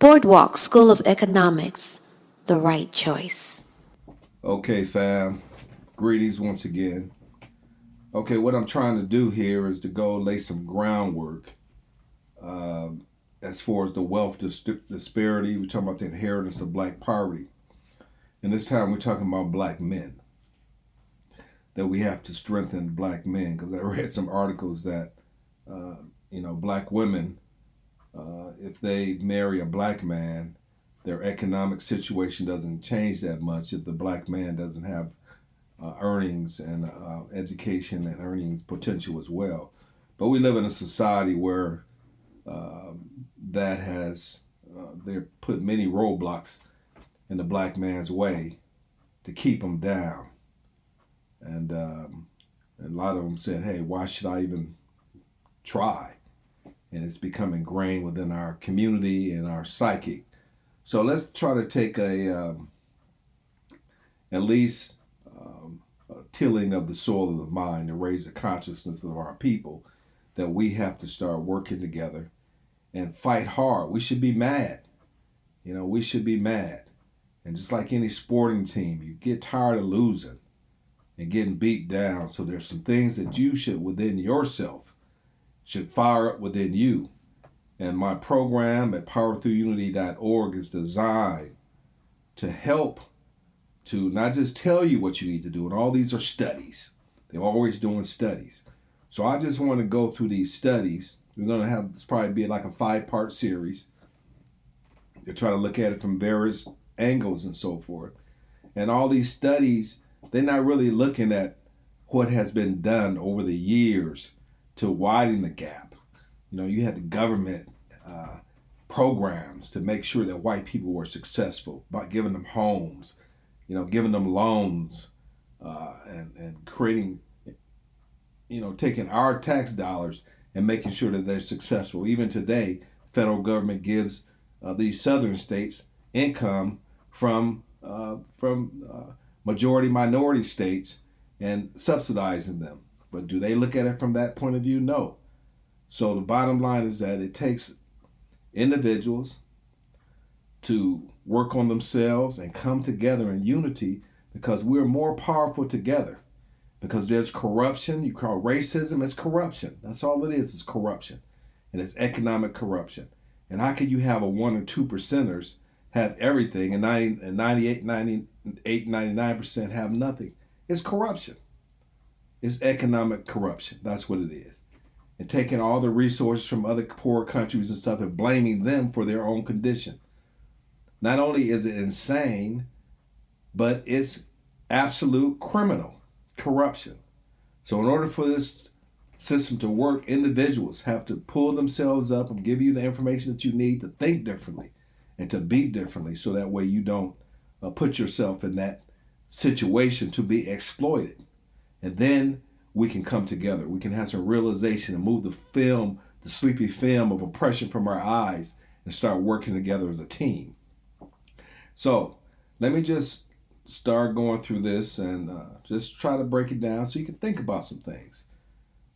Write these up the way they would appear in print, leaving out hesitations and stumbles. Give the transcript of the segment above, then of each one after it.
Boardwalk School of Economics, the right choice. Okay, fam. Greetings once again. Okay, what I'm trying to do here is to go lay some groundwork uh, as far as the wealth disparity. We're talking about the inheritance of black poverty. And this time we're talking about black men. That we have to strengthen black men. Because I read some articles that, black women, if they marry a black man, their economic situation doesn't change that much if the black man doesn't have earnings and education and earnings potential as well. But we live in a society where that has they put many roadblocks in the black man's way to keep him down, and a lot of them said, "Hey, why should I even try?" And it's become ingrained within our community and our psychic. So let's try to take at least tilling of the soil of the mind to raise the consciousness of our people that we have to start working together and fight hard. We should be mad. We should be mad. And just like any sporting team, you get tired of losing and getting beat down. So there's some things that you should, within yourself, should fire up within you. And my program at powerthroughunity.org is designed to help to not just tell you what you need to do. And all these are studies. They're always doing studies. So I just want to go through these studies. We're going to have this probably be like a 5-part series. They try to look at it from various angles and so forth. And all these studies, they're not really looking at what has been done over the years to widen the gap. You had the government programs to make sure that white people were successful by giving them homes, giving them loans, and creating, taking our tax dollars and making sure that they're successful. Even today, federal government gives these southern states income from majority minority states and subsidizing them. But do they look at it from that point of view? No. So the bottom line is that it takes individuals to work on themselves and come together in unity because we're more powerful together. Because there's corruption. You call racism, it's corruption. That's all it is corruption. And it's economic corruption. And how can you have a 1 or 2 percenters have everything and 98, 99% have nothing? It's corruption. It's economic corruption. That's what it is. And taking all the resources from other poor countries and stuff and blaming them for their own condition. Not only is it insane, but it's absolute criminal corruption. So in order for this system to work, individuals have to pull themselves up and give you the information that you need to think differently and to be differently, so that way you don't put yourself in that situation to be exploited. And then we can come together. We can have some realization and move the sleepy film of oppression from our eyes and start working together as a team. So let me just start going through this and just try to break it down so you can think about some things.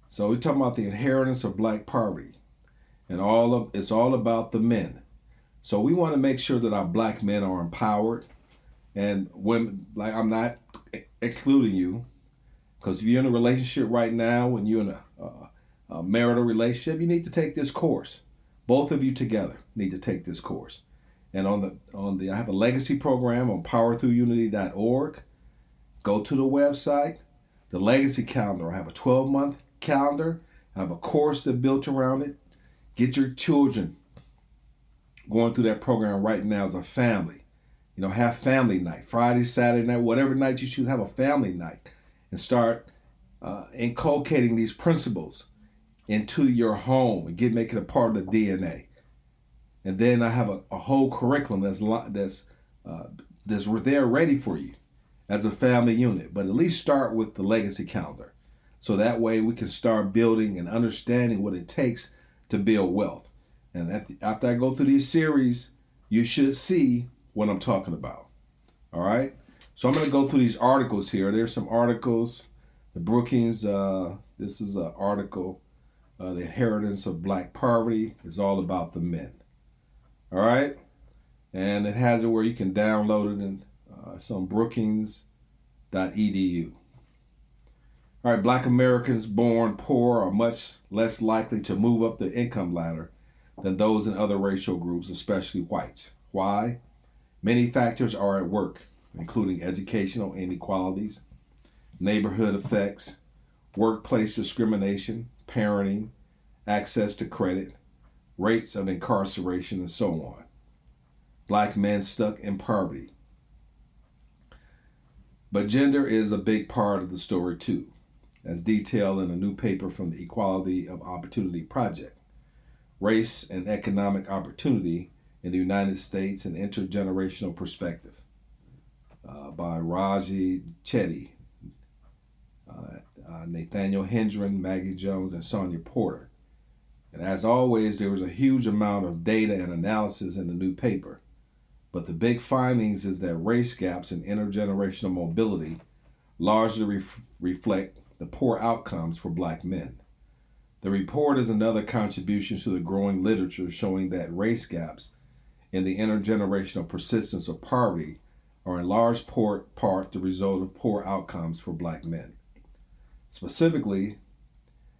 So we're talking about the inheritance of black poverty, and it's all about the men. So we want to make sure that our black men are empowered, and women. Like, I'm not excluding you, because if you're in a relationship right now, when you're in a marital relationship, you need to take this course. Both of you together need to take this course. And I have a legacy program on powerthroughunity.org. Go to the website, the legacy calendar. I have a 12-month calendar. I have a course that built around it. Get your children going through that program right now as a family. Have family night, Friday, Saturday night, whatever night you choose, have a family night and start inculcating these principles into your home and make it a part of the DNA. And then I have a whole curriculum that's there ready for you as a family unit. But at least start with the legacy calendar, so that way we can start building and understanding what it takes to build wealth. And after I go through these series, you should see what I'm talking about. All right? So I'm going to go through these articles here. There's some articles. The Brookings, this is an article, The Inheritance of Black Poverty, is all about the men. All right? And it has it where you can download it, and it's on brookings.edu. All right, Black Americans born poor are much less likely to move up the income ladder than those in other racial groups, especially whites. Why? Many factors are at work, including educational inequalities, neighborhood effects, workplace discrimination, parenting, access to credit, rates of incarceration, and so on. Black men stuck in poverty. But gender is a big part of the story too, as detailed in a new paper from the Equality of Opportunity Project, Race and Economic Opportunity in the United States, an Intergenerational Perspective, by Raji Chetty, Nathaniel Hendren, Maggie Jones, and Sonia Porter. And as always, there was a huge amount of data and analysis in the new paper. But the big findings is that race gaps in intergenerational mobility largely reflect the poor outcomes for Black men. The report is another contribution to the growing literature showing that race gaps in the intergenerational persistence of poverty are in large part the result of poor outcomes for Black men. Specifically,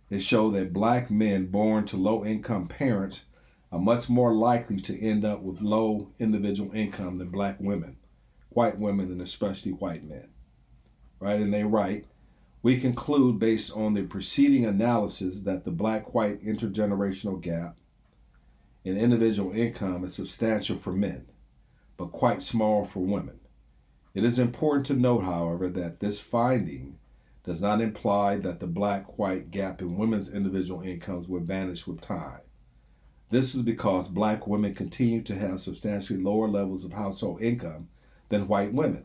it showed that Black men born to low-income parents are much more likely to end up with low individual income than Black women, white women, and especially white men. Right? And they write, we conclude based on the preceding analysis that the Black-white intergenerational gap in individual income is substantial for men, but quite small for women. It is important to note, however, that this finding does not imply that the Black-white gap in women's individual incomes will vanish with time. This is because Black women continue to have substantially lower levels of household income than white women,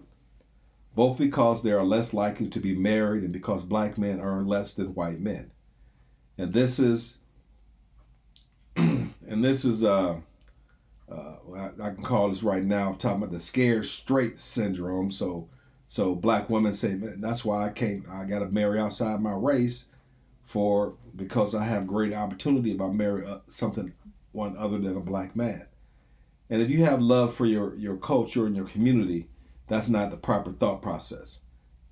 both because they are less likely to be married and because Black men earn less than white men. And this is, I can call this right now, I'm talking about the scared straight syndrome. So Black women say, man, that's why I got to marry outside my race because I have great opportunity if I marry one other than a Black man. And if you have love for your culture and your community, that's not the proper thought process.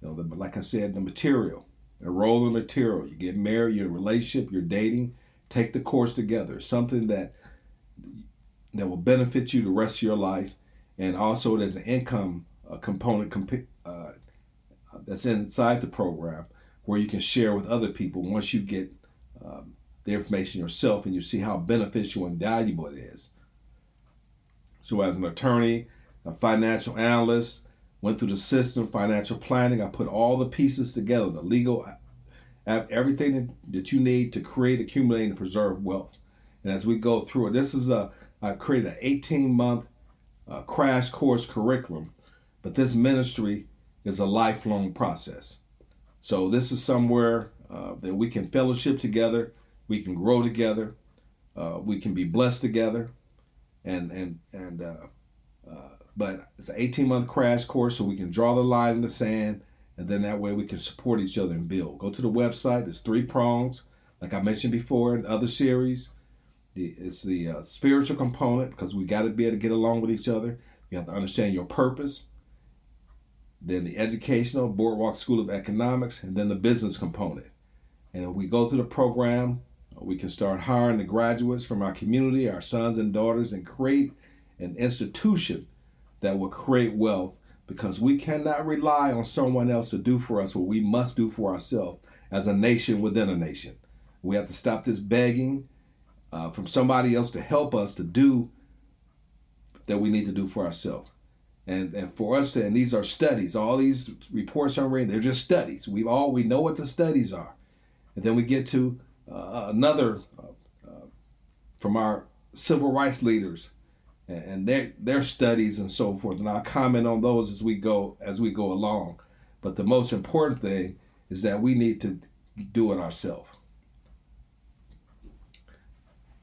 Like I said, the material, enroll in the material. You get married, you're in a relationship, you're dating, take the course together. Something that will benefit you the rest of your life, and also there's an income component that's inside the program where you can share with other people once you get the information yourself and you see how beneficial and valuable it is. So as an attorney, a financial analyst, went through the system, financial planning, I put all the pieces together, the legal, everything that you need to create, accumulate, and preserve wealth. And as we go through it, I created an 18-month crash course curriculum, but this ministry is a lifelong process. So this is somewhere that we can fellowship together, we can grow together, we can be blessed together, but it's an 18-month crash course, so we can draw the line in the sand, and then that way we can support each other and build. Go to the website. There's 3 prongs, like I mentioned before in other series. It's the spiritual component, because we got to be able to get along with each other. You have to understand your purpose. Then the educational, Boardwalk School of Economics, and then the business component. And if we go through the program, we can start hiring the graduates from our community, our sons and daughters, and create an institution that will create wealth, because we cannot rely on someone else to do for us what we must do for ourselves as a nation within a nation. We have to stop this begging from somebody else to help us to do that we need to do for ourselves. And for us and these are studies, all these reports I'm reading, they're just studies. We know what the studies are. And then we get to another from our civil rights leaders and their studies and so forth. And I'll comment on those as we go along. But the most important thing is that we need to do it ourselves.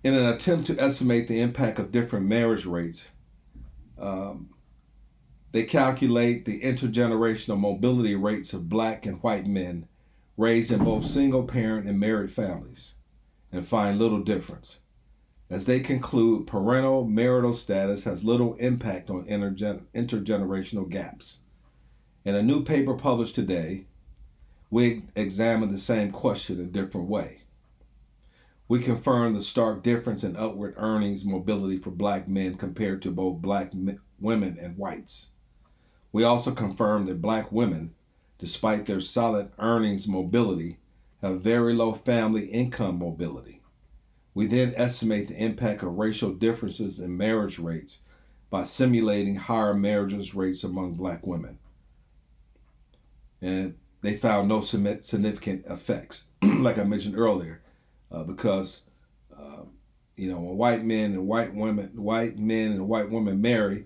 In an attempt to estimate the impact of different marriage rates, they calculate the intergenerational mobility rates of Black and white men raised in both single parent and married families, and find little difference. as they conclude parental marital status has little impact on intergenerational gaps. In a new paper published today, we examine the same question a different way. We confirm the stark difference in upward earnings mobility for black men compared to both black women and whites. We also confirm that black women, despite their solid earnings mobility, have very low family income mobility. We then estimate the impact of racial differences in marriage rates by simulating higher marriage rates among black women. And they found no significant effects, like I mentioned earlier, because when white men and white women marry,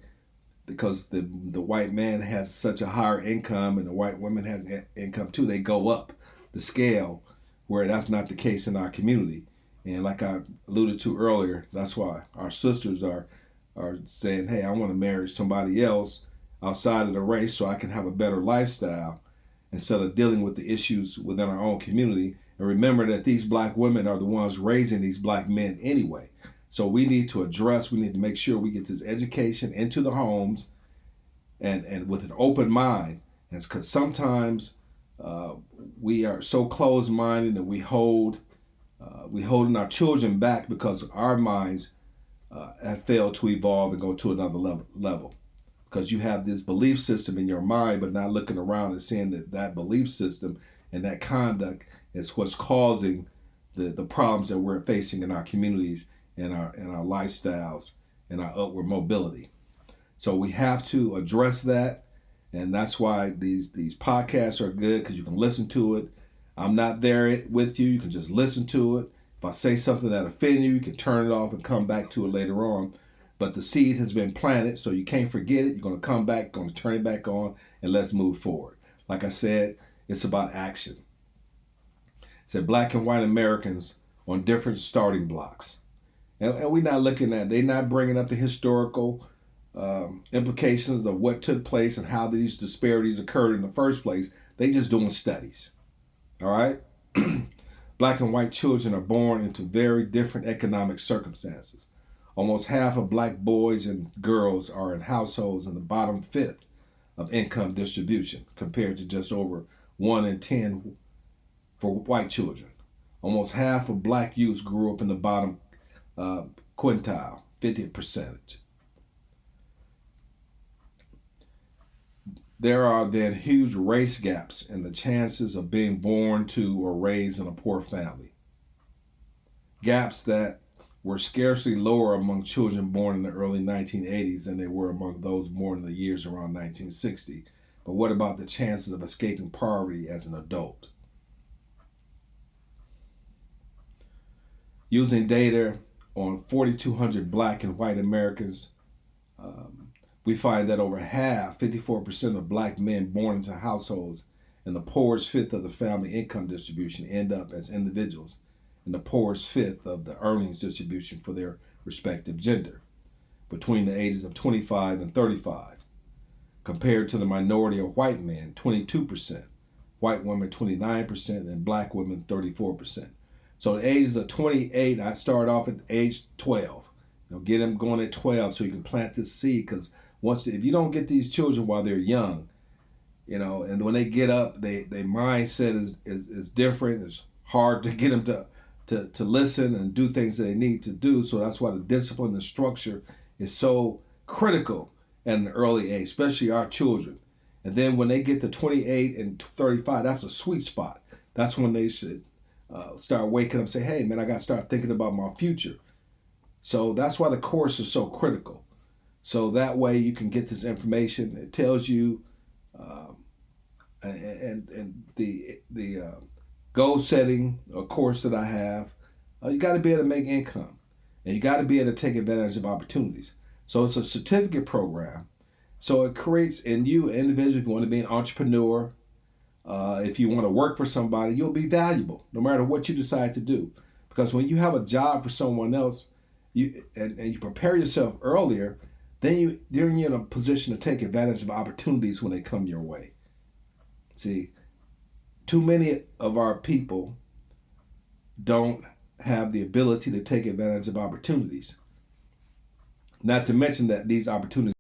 because the white man has such a higher income and the white woman has income too, they go up the scale, where that's not the case in our community. And like I alluded to earlier, that's why our sisters are saying, hey, I want to marry somebody else outside of the race so I can have a better lifestyle instead of dealing with the issues within our own community. And remember that these black women are the ones raising these black men anyway. So we need to make sure we get this education into the homes and with an open mind. And because sometimes we are so closed-minded that we holding our children back because our minds have failed to evolve and go to another level. Because you have this belief system in your mind, but not looking around and seeing that belief system and that conduct is what's causing the problems that we're facing in our communities and our lifestyles and our upward mobility. So we have to address that, and that's why these podcasts are good, because you can listen to it. I'm not there with you. You can just listen to it. If I say something that offends you, you can turn it off and come back to it later on. But the seed has been planted, so you can't forget it. You're going to come back, going to turn it back on, and let's move forward. Like I said, it's about action. It said black and white Americans on different starting blocks. And we're not looking at, they're not bringing up the historical implications of what took place and how these disparities occurred in the first place. They just doing studies. All right? Black and white children are born into very different economic circumstances. Almost half of black boys and girls are in households in the bottom fifth of income distribution, compared to just over 1 in 10 for white children. Almost half of black youth grew up in the bottom quintile, 50%. There are then huge race gaps in the chances of being born to or raised in a poor family. Gaps that were scarcely lower among children born in the early 1980s than they were among those born in the years around 1960. But what about the chances of escaping poverty as an adult? Using data on 4,200 black and white Americans, we find that over half, 54% of black men born into households in the poorest fifth of the family income distribution end up as individuals in the poorest fifth of the earnings distribution for their respective gender, between the ages of 25 and 35, compared to the minority of white men, 22%, white women 29%, and black women 34%. So the ages of 28, I start off at age 12. Get them going at 12 so you can plant this seed, because if you don't get these children while they're young, and when they get up, their mindset is different. It's hard to get them to listen and do things that they need to do. So that's why the discipline and structure is so critical at an early age, especially our children. And then when they get to 28 and 35, that's a sweet spot. That's when they should start waking up and say, hey, man, I got to start thinking about my future. So that's why the course is so critical. So that way you can get this information. It tells you and the goal setting course that I have, you got to be able to make income, and you got to be able to take advantage of opportunities. So it's a certificate program. So it creates in you, an individual, if you want to be an entrepreneur, if you want to work for somebody, you'll be valuable no matter what you decide to do. Because when you have a job for someone else, you prepare yourself earlier, then you're in a position to take advantage of opportunities when they come your way. See, too many of our people don't have the ability to take advantage of opportunities. Not to mention that these opportunities